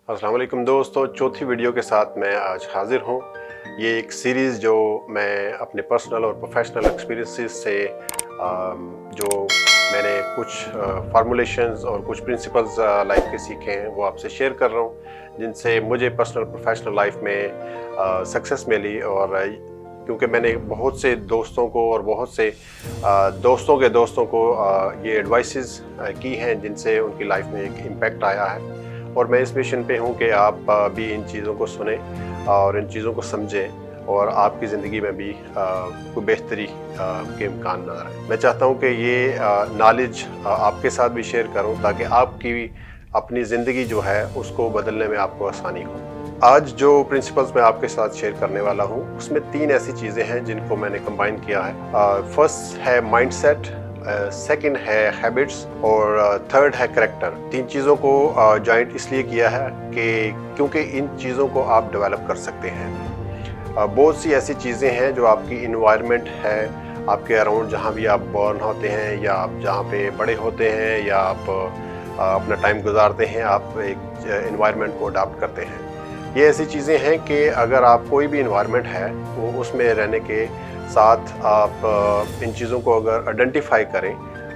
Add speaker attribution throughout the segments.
Speaker 1: अस्सलाम वालेकुम दोस्तों, चौथी वीडियो के साथ मैं आज हाज़िर हूँ। ये एक सीरीज़ जो मैं अपने पर्सनल और प्रोफेशनल एक्सपीरियंसेस से जो मैंने कुछ फार्मूलेशंस और कुछ प्रिंसिपल्स लाइफ के सीखे हैं वो आपसे शेयर कर रहा हूँ, जिनसे मुझे पर्सनल प्रोफेशनल लाइफ में सक्सेस मिली। और क्योंकि मैंने बहुत से दोस्तों को और बहुत से दोस्तों के दोस्तों को ये एडवाइसेस की हैं जिनसे उनकी लाइफ में एक इम्पैक्ट आया है। और मैं इस मिशन पे हूँ कि आप भी इन चीज़ों को सुने और इन चीज़ों को समझें और आपकी ज़िंदगी में भी कोई बेहतरी के इम्कान नज़र आए। मैं चाहता हूँ कि ये नॉलेज आपके साथ भी शेयर करूँ ताकि आपकी अपनी ज़िंदगी जो है उसको बदलने में आपको आसानी हो। आज जो प्रिंसिपल्स मैं आपके साथ शेयर करने वाला हूँ उसमें 3 ऐसी चीज़ें हैं जिनको मैंने कंबाइन किया है। फर्स्ट है माइंडसेट, सेकंड है हैबिट्स और थर्ड है करैक्टर। 3 चीज़ों को जॉइंट इसलिए किया है कि क्योंकि इन चीज़ों को आप डेवलप कर सकते हैं। बहुत सी ऐसी चीज़ें हैं जो आपकी इन्वायरमेंट है, आपके अराउंड जहाँ भी आप बॉर्न होते हैं या आप जहाँ पे बड़े होते हैं या आप अपना टाइम गुजारते हैं, आप एक इन्वायरमेंट को अडॉप्ट करते हैं। ये ऐसी चीज़ें हैं कि अगर आप कोई भी इन्वायरमेंट है वो उसमें रहने के साथ आप इन चीज़ों को अगर आइडेंटिफाई करें,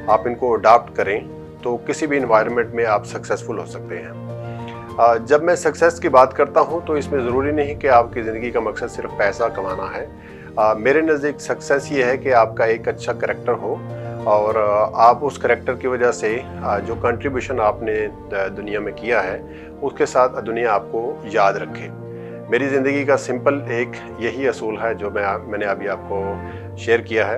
Speaker 1: आप इनको अडॉप्ट करें तो किसी भी इन्वायरमेंट में आप सक्सेसफुल हो सकते हैं। जब मैं सक्सेस की बात करता हूं तो इसमें ज़रूरी नहीं कि आपकी ज़िंदगी का मकसद सिर्फ पैसा कमाना है। मेरे नज़दीक सक्सेस ये है कि आपका एक अच्छा करैक्टर हो और आप उस करैक्टर की वजह से जो कंट्रीब्यूशन आपने दुनिया में किया है उसके साथ दुनिया आपको याद रखे। मेरी ज़िंदगी का सिंपल एक यही असूल है जो मैंने अभी आपको शेयर किया है।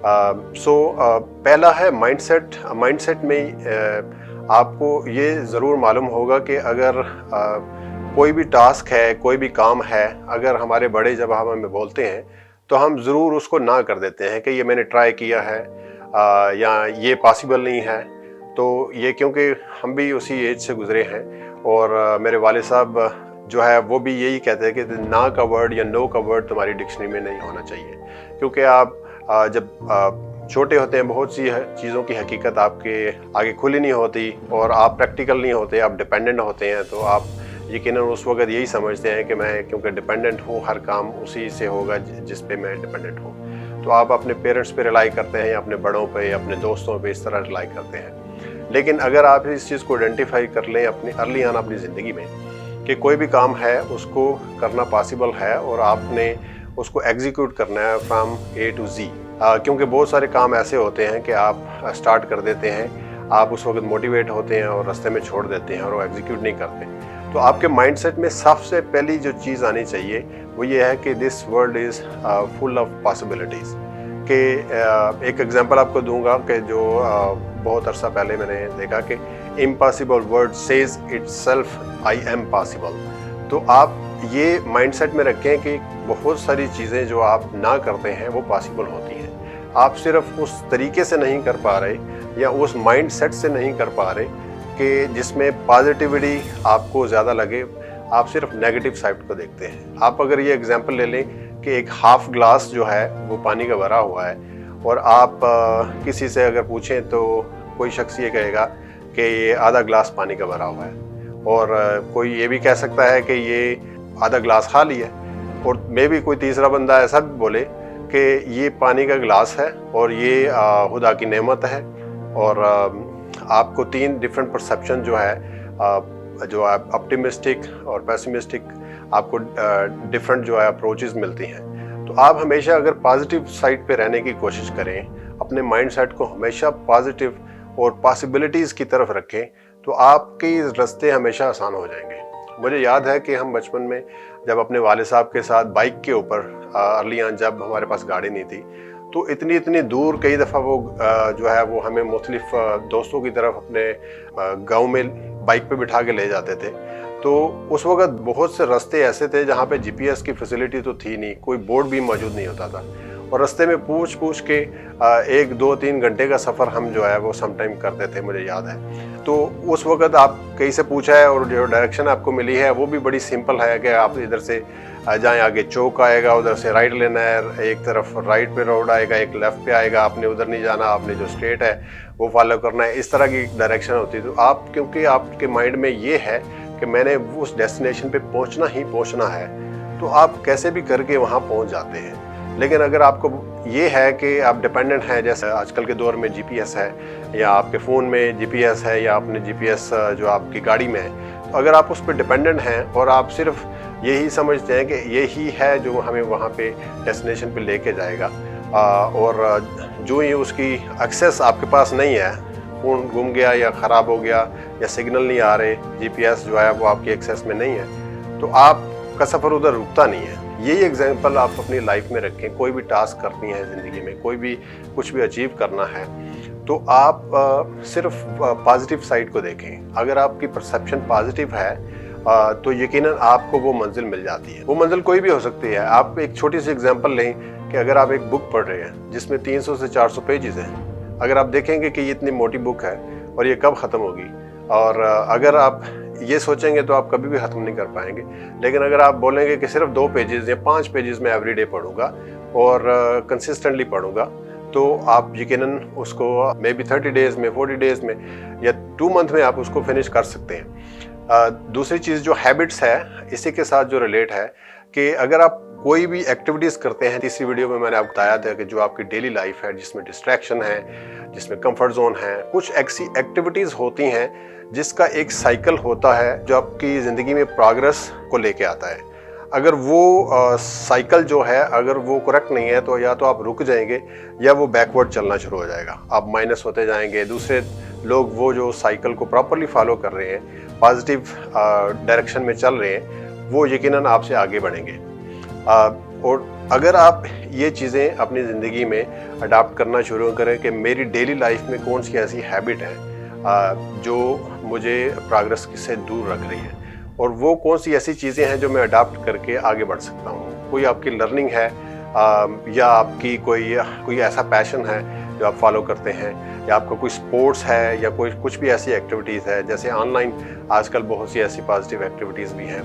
Speaker 1: पहला है माइंडसेट। माइंडसेट में आपको ये ज़रूर मालूम होगा कि अगर कोई भी टास्क है, कोई भी काम है, अगर हमारे बड़े जब हमें बोलते हैं तो हम ज़रूर उसको ना कर देते हैं कि ये मैंने ट्राई किया है या ये पॉसिबल नहीं है। तो ये क्योंकि हम भी उसी एज से गुज़रे हैं और मेरे वाले साहब जो है वो भी यही कहते हैं कि ना का वर्ड या नो का वर्ड तुम्हारी डिक्शनरी में नहीं होना चाहिए, क्योंकि आप जब छोटे होते हैं बहुत सी चीज़ों की हकीकत आपके आगे खुली नहीं होती और आप प्रैक्टिकल नहीं होते, आप डिपेंडेंट होते हैं। तो आप यकीनन उस वक्त यही समझते हैं कि मैं क्योंकि डिपेंडेंट हूँ, हर काम उसी से होगा जिस पे मैं डिपेंडेंट हूँ। तो आप अपने पेरेंट्स पे रिलाई करते हैं, अपने बड़ों पे, अपने दोस्तों पे इस तरह रिलाई करते हैं। लेकिन अगर आप इस चीज़ को आइडेंटिफाई कर लें अपनी अर्ली ऑन अपनी ज़िंदगी में कि कोई भी काम है उसको करना पॉसिबल है और आपने उसको एग्जीक्यूट करना है फ्रॉम ए टू जी। क्योंकि बहुत सारे काम ऐसे होते हैं कि आप स्टार्ट कर देते हैं, आप उस वक्त मोटिवेट होते हैं और रास्ते में छोड़ देते हैं और वो एग्जीक्यूट नहीं करते। तो आपके माइंडसेट में सबसे पहली जो चीज़ आनी चाहिए वो ये है कि this world is full of possibilities. कि एक एग्जांपल आपको दूंगा कि जो बहुत अरसा पहले मैंने देखा कि impossible word says itself I am possible. तो आप ये माइंडसेट में रखें कि बहुत सारी चीज़ें जो आप ना करते हैं वो पॉसिबल होती हैं। आप सिर्फ उस तरीके से नहीं कर पा रहे या उस माइंडसेट से नहीं कर पा रहे कि जिसमें पॉजिटिविटी आपको ज़्यादा लगे, आप सिर्फ नेगेटिव साइड को देखते हैं। आप अगर ये एग्जांपल ले लें कि एक हाफ ग्लास जो है वो पानी का भरा हुआ है और आप किसी से अगर पूछें तो कोई शख्स ये कहेगा कि ये आधा ग्लास पानी का भरा हुआ है और कोई ये भी कह सकता है कि ये आधा ग्लास खाली है और मे भी कोई तीसरा बंदा ऐसा भी बोले कि ये पानी का ग्लास है और ये खुदा की नेमत है। और आपको 3 डिफरेंट परसेप्शन जो है जो आप ऑप्टिमिस्टिक और पेसिमिस्टिक आपको डिफरेंट जो है अप्रोचेस मिलती हैं। तो आप हमेशा अगर पॉजिटिव साइड पे रहने की कोशिश करें, अपने माइंडसेट को हमेशा पॉजिटिव और पॉसिबिलिटीज़ की तरफ रखें, तो आपके रास्ते हमेशा आसान हो जाएंगे। मुझे याद है कि हम बचपन में जब अपने वाले साहब के साथ बाइक के ऊपर अर्ली ऑन, जब हमारे पास गाड़ी नहीं थी, तो इतनी दूर कई दफ़ा वो जो है वो हमें मुख्तलिफ दोस्तों की तरफ अपने गांव में बाइक पे बिठा के ले जाते थे। तो उस वक्त बहुत से रास्ते ऐसे थे जहाँ पे जीपीएस की फैसिलिटी तो थी नहीं, कोई बोर्ड भी मौजूद नहीं होता था और रास्ते में पूछ के 1, 2, 3 घंटे का सफ़र हम जो है वो समटाइम करते थे, मुझे याद है। तो उस वक्त आप कहीं से पूछा है और जो डायरेक्शन आपको मिली है वो भी बड़ी सिंपल है कि आप इधर से जाएँ, आगे चौक आएगा, उधर से राइट लेना है, एक तरफ राइट पे रोड आएगा, एक लेफ़्ट पे आएगा, आपने उधर नहीं जाना, आपने जो स्ट्रेट है वो फॉलो करना है, इस तरह की डायरेक्शन होती है। तो आप क्योंकि आपके माइंड में ये है कि मैंने उस डेस्टिनेशन पे पहुंचना ही पहुंचना है, तो आप कैसे भी करके वहां पहुंच जाते हैं। लेकिन अगर आपको ये है कि आप डिपेंडेंट हैं, जैसे आजकल के दौर में जीपीएस है या आपके फ़ोन में जीपीएस है या अपने जीपीएस जो आपकी गाड़ी में है, तो अगर आप उस पर डिपेंडेंट हैं और आप सिर्फ यही समझते हैं कि यही है जो हमें वहाँ पे डेस्टिनेशन पे लेके जाएगा, और जो ही उसकी एक्सेस आपके पास नहीं है, फ़ोन गुम गया या ख़राब हो गया या सिग्नल नहीं आ रहे, जीपीएस जो है वो आपकी एक्सेस में नहीं है, तो आपका सफ़र उधर रुकता नहीं है। यही एग्जांपल आप अपनी लाइफ में रखें। कोई भी टास्क करनी है ज़िंदगी में, कोई भी कुछ भी अचीव करना है, तो आप सिर्फ पॉजिटिव साइड को देखें। अगर आपकी परसेप्शन पॉजिटिव है तो यकीनन आपको वो मंजिल मिल जाती है। वो मंजिल कोई भी हो सकती है। आप एक छोटी सी एग्जांपल लें कि अगर आप एक बुक पढ़ रहे हैं जिसमें 300 से 400 पेजेस हैं, अगर आप देखेंगे कि ये इतनी मोटी बुक है और ये कब ख़त्म होगी, और अगर आप ये सोचेंगे तो आप कभी भी ख़त्म नहीं कर पाएंगे। लेकिन अगर आप बोलेंगे कि सिर्फ 2 पेजेस या 5 पेजेस में एवरीडे पढ़ूंगा और कंसिस्टेंटली पढ़ूंगा, तो आप यकीनन उसको मे बी 30 डेज़ में, 40 डेज़ में या 2 मंथ में आप उसको फिनिश कर सकते हैं। दूसरी चीज़ जो हैबिट्स है, इसी के साथ जो रिलेट है कि अगर आप कोई भी एक्टिविटीज़ करते हैं, तीसरी वीडियो में मैंने आपको बताया था कि जो आपकी डेली लाइफ है जिसमें डिस्ट्रैक्शन है, जिसमें कंफर्ट जोन है, कुछ ऐसी एक्टिविटीज़ होती हैं जिसका एक साइकिल होता है जो आपकी ज़िंदगी में प्रोग्रेस को लेके आता है। अगर वो साइकिल जो है अगर वो करेक्ट नहीं है, तो या तो आप रुक जाएंगे या वो बैकवर्ड चलना शुरू हो जाएगा, आप माइनस होते जाएंगे। दूसरे लोग वो जो साइकिल को प्रॉपरली फॉलो कर रहे हैं, पॉजिटिव डायरेक्शन में चल रहे हैं, वो यकीनन आपसे आगे बढ़ेंगे। और अगर आप ये चीज़ें अपनी ज़िंदगी में अडाप्ट करना शुरू करें कि मेरी डेली लाइफ में कौन सी ऐसी हैबिट है जो मुझे प्रोग्रेस से दूर रख रही है, और वो कौन सी ऐसी चीज़ें हैं जो मैं अडाप्ट करके आगे बढ़ सकता हूँ। कोई आपकी लर्निंग है या आपकी कोई ऐसा पैशन है जो आप फॉलो करते हैं, या आपका कोई स्पोर्ट्स है या कोई कुछ भी ऐसी एक्टिविटीज़ है, जैसे ऑनलाइन आजकल बहुत सी ऐसी पॉजिटिव एक्टिविटीज़ भी हैं,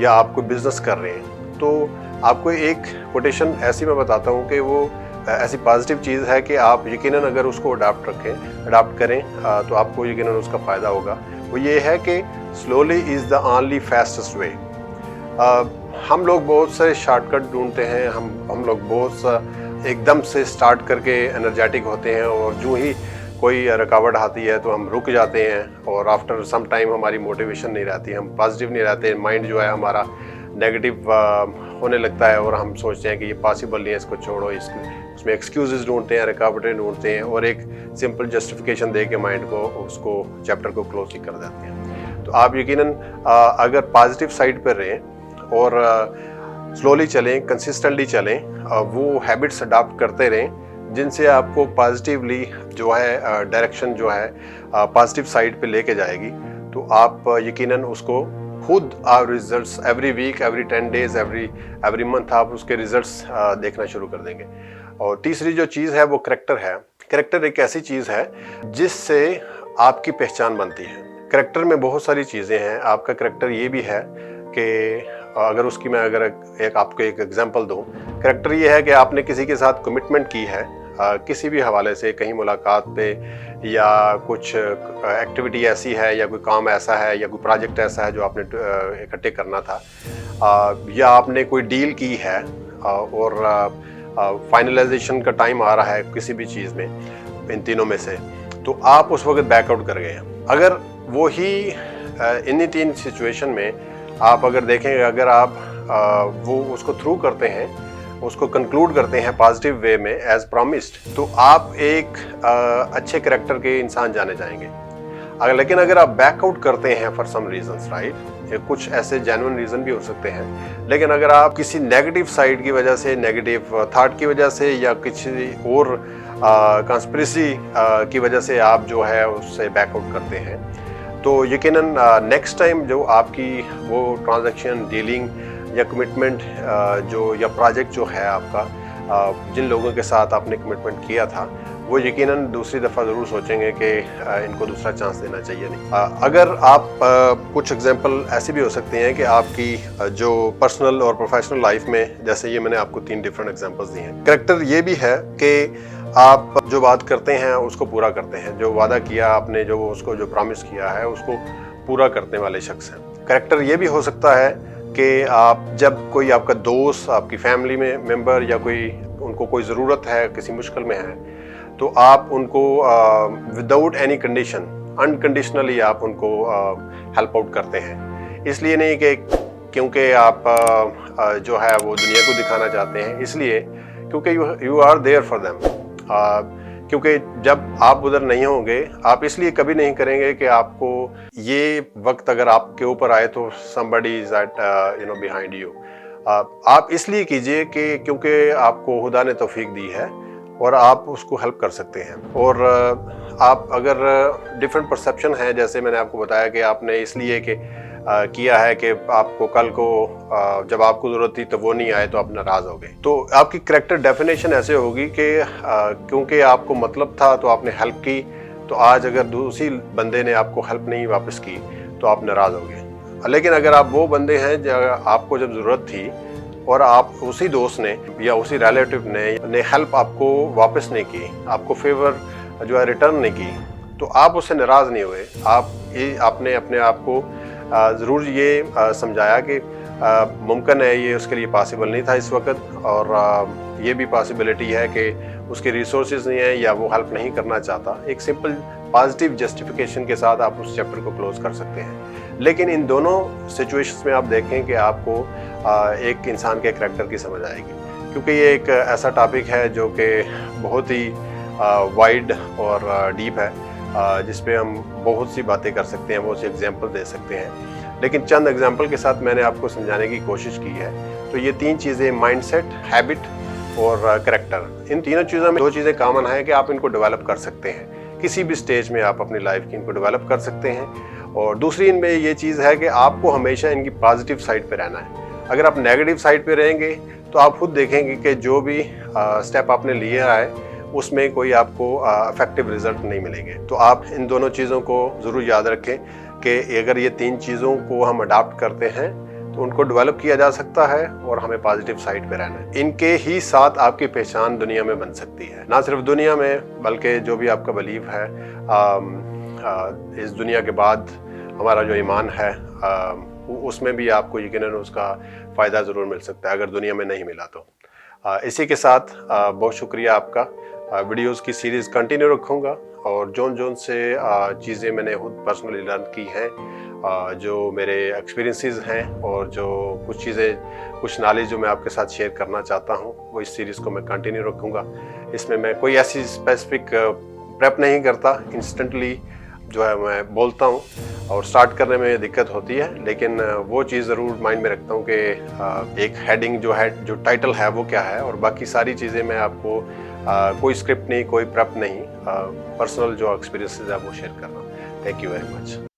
Speaker 1: या आप कोई बिज़नेस कर रहे हैं, तो आपको एक कोटेशन ऐसी मैं बताता हूँ कि वो ऐसी पॉजिटिव चीज़ है कि आप यकीनन अगर उसको अडाप्ट करें तो आपको यकीनन उसका फ़ायदा होगा। वो ये है कि slowly is the only fastest way. हम लोग बहुत से शॉर्टकट ढूंढते हैं, हम लोग बहुत सा एकदम से स्टार्ट करके एनर्जेटिक होते हैं, और जो ही कोई रुकावट आती है तो हम रुक जाते हैं, और आफ्टर सम टाइम हमारी मोटिवेशन नहीं रहती, हम पॉजिटिव नहीं रहते, माइंड जो है हमारा नेगेटिव होने लगता है, और हम सोचते हैं कि ये पॉसिबल नहीं है, इसको छोड़ो, उसमें एक्सक्यूजेस ढूंढते हैं, रुकावटें ढूंढते हैं, और एक सिंपल जस्टिफिकेशन दे के माइंड को उसको चैप्टर को क्लोज ही कर देते हैं। तो आप यकीनन अगर पॉजिटिव साइड पर रहें और स्लोली चलें, कंसिस्टेंटली चलें, वो हैबिट्स अडॉप्ट करते रहें जिनसे आपको पॉजिटिवली जो है डायरेक्शन जो है पॉजिटिव साइड पे लेके जाएगी, तो आप यकीनन उसको खुद आप results every week, every 10 days, every month आप उसके रिजल्ट्स देखना शुरू कर देंगे। और तीसरी जो चीज़ है वो करैक्टर है। करैक्टर एक ऐसी चीज़ है जिससे आपकी पहचान बनती है। करैक्टर में बहुत सारी चीज़ें हैं। आपका करैक्टर ये भी है कि अगर उसकी मैं आपको एक एग्जांपल दूं, करैक्टर ये है कि आपने किसी के साथ कमिटमेंट की है, किसी भी हवाले से, कहीं मुलाकात पे, या कुछ एक्टिविटी ऐसी है, या कोई काम ऐसा है, या कोई प्रोजेक्ट ऐसा है जो आपने इकट्ठे करना था, या आपने कोई डील की है और फाइनलाइजेशन का टाइम आ रहा है किसी भी चीज़ में, इन तीनों में से, तो आप उस वक्त बैकआउट कर गए। अगर वो ही इन्हीं 3 सिचुएशन में आप अगर देखेंगे, अगर आप वो उसको थ्रू करते हैं, उसको कंक्लूड करते हैं पॉजिटिव वे में एज प्रॉमिस्ड, तो आप एक अच्छे करैक्टर के इंसान जाने जाएंगे। लेकिन अगर आप बैकआउट करते हैं फॉर सम रीजंस, राइट, कुछ ऐसे जेन्युइन रीजन भी हो सकते हैं, लेकिन अगर आप किसी नेगेटिव साइड की वजह से, नेगेटिव थॉट की वजह से, या किसी और कंस्पिरेसी की वजह से आप जो है उससे बैकआउट करते हैं, तो यकीनन नेक्स्ट टाइम जो आपकी वो ट्रांजैक्शन, डीलिंग या कमिटमेंट जो या प्रोजेक्ट जो है आपका, जिन लोगों के साथ आपने कमिटमेंट किया था, वो यकीनन दूसरी दफ़ा ज़रूर सोचेंगे कि इनको दूसरा चांस देना चाहिए नहीं। अगर आप कुछ एग्जांपल ऐसे भी हो सकते हैं कि आपकी जो पर्सनल और प्रोफेशनल लाइफ में, जैसे ये मैंने आपको 3 डिफरेंट एग्जांपल्स दिए हैं। करैक्टर ये भी है कि आप जो बात करते हैं उसको पूरा करते हैं, जो वादा किया आपने, जो प्रॉमिस किया है उसको पूरा करने वाले शख्स हैं। करेक्टर ये भी हो सकता है कि आप जब कोई आपका दोस्त, आपकी फैमिली में मेंबर या कोई उनको कोई ज़रूरत है, किसी मुश्किल में है, तो आप उनको विदाउट एनी कंडीशन, अनकंडीशनली आप उनको हेल्प आउट करते हैं। इसलिए नहीं कि क्योंकि आप जो है वो दुनिया को दिखाना चाहते हैं, इसलिए क्योंकि you are there for them. क्योंकि जब आप उधर नहीं होंगे, आप इसलिए कभी नहीं करेंगे कि आपको ये वक्त अगर आपके ऊपर आए तो somebody is at behind you। आप इसलिए कीजिए कि क्योंकि आपको खुदा ने तौफीक दी है और आप उसको हेल्प कर सकते हैं। और आप अगर डिफरेंट परसेप्शन है, जैसे मैंने आपको बताया कि आपने इसलिए कि किया है कि आपको कल को जब आपको ज़रूरत थी तो वो नहीं आए तो आप नाराज़ हो गए, तो आपकी करैक्टर डेफिनेशन ऐसे होगी कि क्योंकि आपको मतलब था तो आपने हेल्प की, तो आज अगर दूसरी बंदे ने आपको हेल्प नहीं वापस की तो आप नाराज़ हो गए। लेकिन अगर आप वो बंदे हैं जब आपको जब ज़रूरत थी और आप उसी दोस्त ने या उसी रिलेटिव ने हेल्प आपको वापस नहीं की, आपको फेवर जो है रिटर्न नहीं की, तो आप उससे नाराज़ नहीं हुए। आपने अपने आप को ज़रूर ये समझाया कि मुमकिन है ये उसके लिए पॉसिबल नहीं था इस वक्त, और ये भी पॉसिबिलिटी है कि उसके रिसोर्सेज नहीं है या वो हेल्प नहीं करना चाहता। एक सिंपल पॉजिटिव जस्टिफिकेशन के साथ आप उस चैप्टर को क्लोज कर सकते हैं। लेकिन इन दोनों सिचुएशंस में आप देखें कि आपको एक इंसान के करैक्टर की समझ आएगी, क्योंकि ये एक ऐसा टॉपिक है जो कि बहुत ही वाइड और डीप है, जिस पे हम बहुत सी बातें कर सकते हैं, बहुत सी एग्जांपल दे सकते हैं। लेकिन चंद एग्जांपल के साथ मैंने आपको समझाने की कोशिश की है। तो ये तीन चीज़ें, माइंडसेट, हैबिट और करैक्टर, इन तीनों चीज़ों में दो चीज़ें कॉमन है कि आप इनको डेवलप कर सकते हैं। किसी भी स्टेज में आप अपनी लाइफ की इनको डेवलप कर सकते हैं। और दूसरी इनमें ये चीज़ है कि आपको हमेशा इनकी पॉजिटिव साइड पे रहना है। अगर आप नेगेटिव साइड पे रहेंगे तो आप खुद देखेंगे कि जो भी स्टेप आपने लिए है उसमें कोई आपको इफेक्टिव रिजल्ट नहीं मिलेंगे। तो आप इन दोनों चीज़ों को ज़रूर याद रखें कि अगर ये तीन चीज़ों को हम अडॉप्ट करते हैं तो उनको डेवलप किया जा सकता है और हमें पॉजिटिव साइड पे रहना है। इनके ही साथ आपकी पहचान दुनिया में बन सकती है, ना सिर्फ दुनिया में बल्कि जो भी आपका बिलीव है इस दुनिया के बाद हमारा जो ईमान है उसमें भी आपको यकीनन उसका फ़ायदा ज़रूर मिल सकता है अगर दुनिया में नहीं मिला तो। इसी के साथ बहुत शुक्रिया आपका। वीडियोस की सीरीज़ कंटिन्यू रखूँगा और जोन से चीज़ें मैंने खुद पर्सनली लर्न की हैं, जो मेरे एक्सपीरियंसेस हैं और जो कुछ चीज़ें, कुछ नॉलेज जो मैं आपके साथ शेयर करना चाहता हूँ, वो इस सीरीज़ को मैं कंटिन्यू रखूँगा। इसमें मैं कोई ऐसी स्पेसिफिक प्रेप नहीं करता, इंस्टेंटली जो है मैं बोलता हूँ और स्टार्ट करने में दिक्कत होती है, लेकिन वो चीज़ ज़रूर माइंड में रखता हूँ कि एक हेडिंग जो है, जो टाइटल है वो क्या है, और बाकी सारी चीज़ें मैं आपको कोई स्क्रिप्ट नहीं, कोई प्रेप नहीं, पर्सनल जो एक्सपीरियंसेस है वो शेयर कर रहा हूँ। Thank you very much.